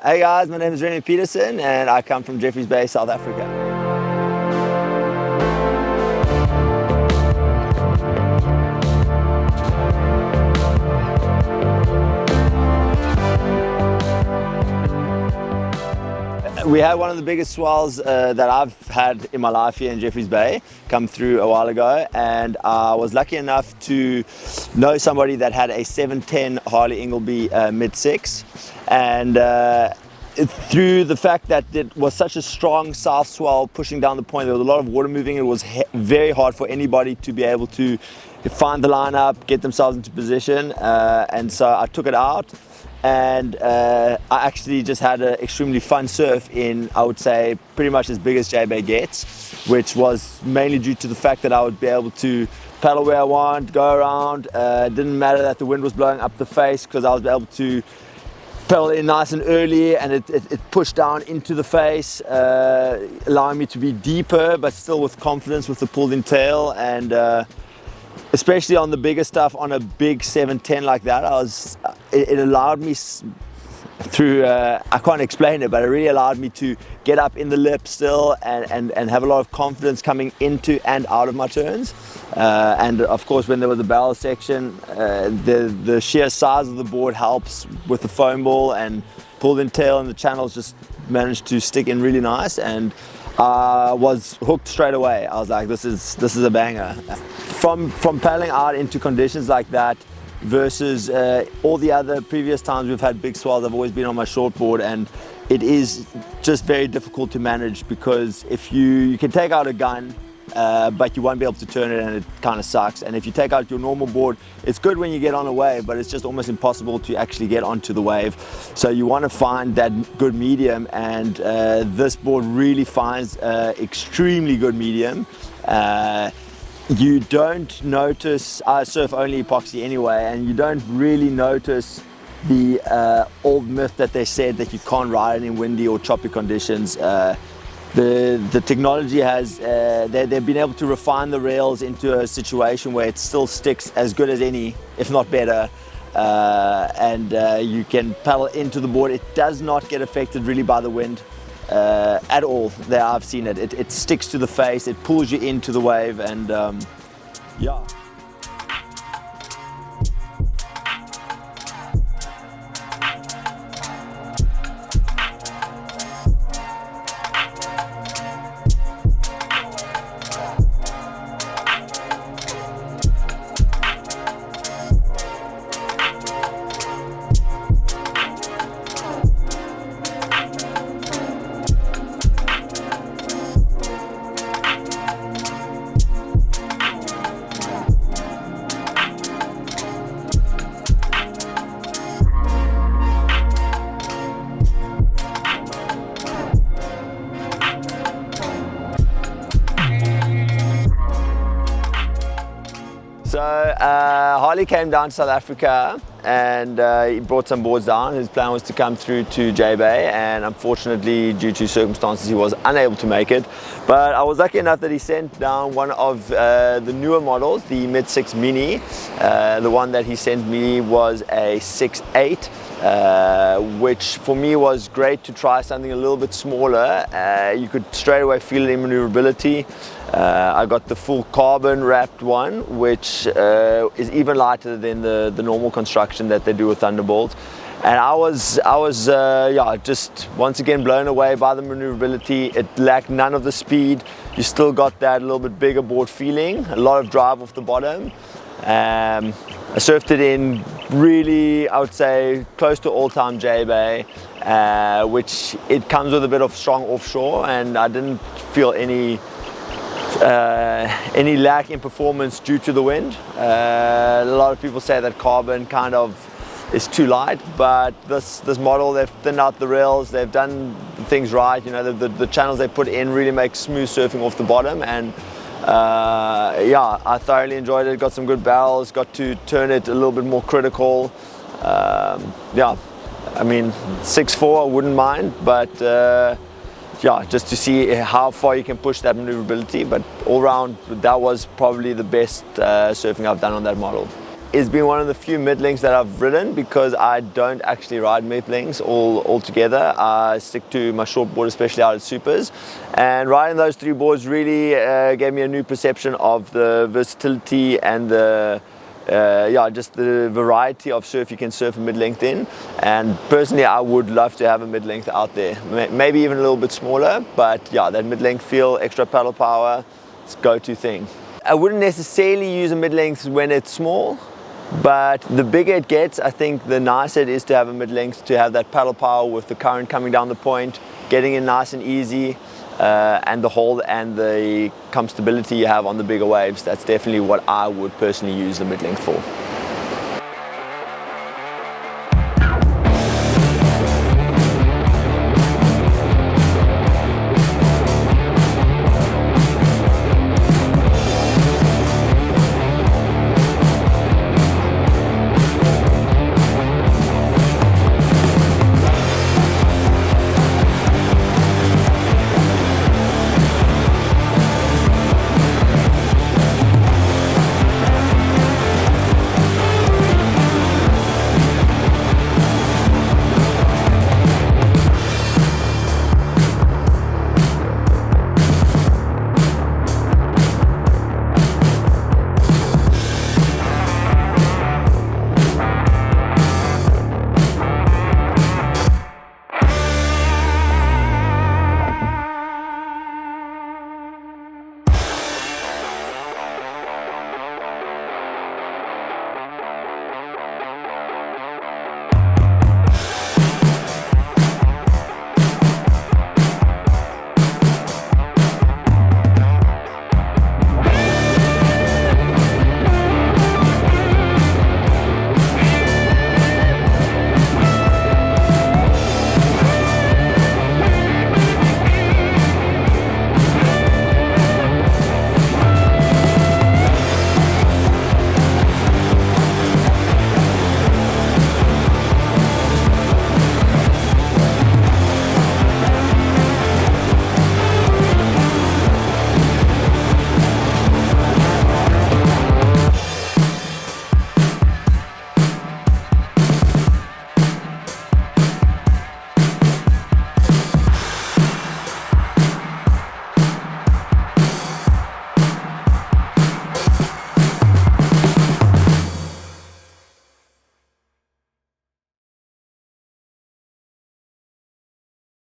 Hey guys, my name is Remi Petersen and I come from JBAY, South Africa. We had one of the biggest swells that I've had in my life here in Jeffreys Bay come through a while ago, and I was lucky enough to know somebody that had a 710 Harley Ingleby Mid6, and through the fact that it was such a strong south swell pushing down the point, there was a lot of water moving. It was very hard for anybody to be able to find the line up, get themselves into position, and so I took it out. And I actually just had an extremely fun surf in, I would say, pretty much as big as JBAY gets, which was mainly due to the fact that I would be able to paddle where I want, go around. It didn't matter that the wind was blowing up the face, because I was able to paddle in nice and early, and it pushed down into the face, allowing me to be deeper but still with confidence with the pulled in tail. And especially on the bigger stuff, on a big 710 like that, it allowed me through, I can't explain it, but it really allowed me to get up in the lip still and have a lot of confidence coming into and out of my turns. And of course, when there was a barrel section, the sheer size of the board helps with the foam ball, and pulled in tail and the channels just managed to stick in really nice, and was hooked straight away. I was like, this is a banger. From paddling out into conditions like that versus all the other previous times we've had big swells, I've always been on my shortboard, and it is just very difficult to manage, because if you can take out a gun, but you won't be able to turn it, and it kind of sucks. And if you take out your normal board, it's good when you get on a wave, but it's just almost impossible to actually get onto the wave. So you want to find that good medium, and this board really finds extremely good medium. You don't notice, I surf only epoxy anyway, and you don't really notice the old myth that they said that you can't ride in windy or choppy conditions. The technology has, they've been able to refine the rails into a situation where it still sticks as good as any, if not better. And you can paddle into the board. It does not get affected really by the wind at all. There, I've seen it. It sticks to the face, it pulls you into the wave, and yeah. So Harley came down to South Africa, and he brought some boards down. His plan was to come through to JBAY, and unfortunately, due to circumstances, he was unable to make it. But I was lucky enough that he sent down one of the newer models, the Mid6 Mini. The one that he sent me was a 6.8, which for me was great to try something a little bit smaller. You could straight away feel it in maneuverability. I got the full carbon wrapped one, which is even lighter than the normal construction that they do with Thunderbolt. And I was yeah, just once again blown away by the maneuverability. It lacked none of the speed. You still got that little bit bigger board feeling, a lot of drive off the bottom. I surfed it in really, I would say, close to all-time JBAY, which it comes with a bit of strong offshore, and I didn't feel any lack in performance due to the wind. A lot of people say that carbon kind of is too light, but this model, they've thinned out the rails, they've done things right. You know, the channels they put in really make smooth surfing off the bottom, and yeah, I thoroughly enjoyed it. Got some good barrels, got to turn it a little bit more critical. Yeah, I mean, 6.4 I wouldn't mind, but yeah, just to see how far you can push that maneuverability. But all round, that was probably the best surfing I've done on that model. it's been one of the few mid-lengths that I've ridden because I don't actually ride mid-lengths all together. I stick to my short board, especially out at supers. And riding those 3 boards really gave me a new perception of the versatility and the just the variety of surf you can surf a mid-length in. And personally, I would love to have a mid-length out there, maybe even a little bit smaller, but yeah, that mid-length feel, extra paddle power, it's a go-to thing. I wouldn't necessarily use a mid-length when it's small, but the bigger it gets, I think the nicer it is to have a mid-length, to have that paddle power with the current coming down the point, getting in nice and easy, and the hold and the comfortability you have on the bigger waves. That's definitely what I would personally use the mid-length for.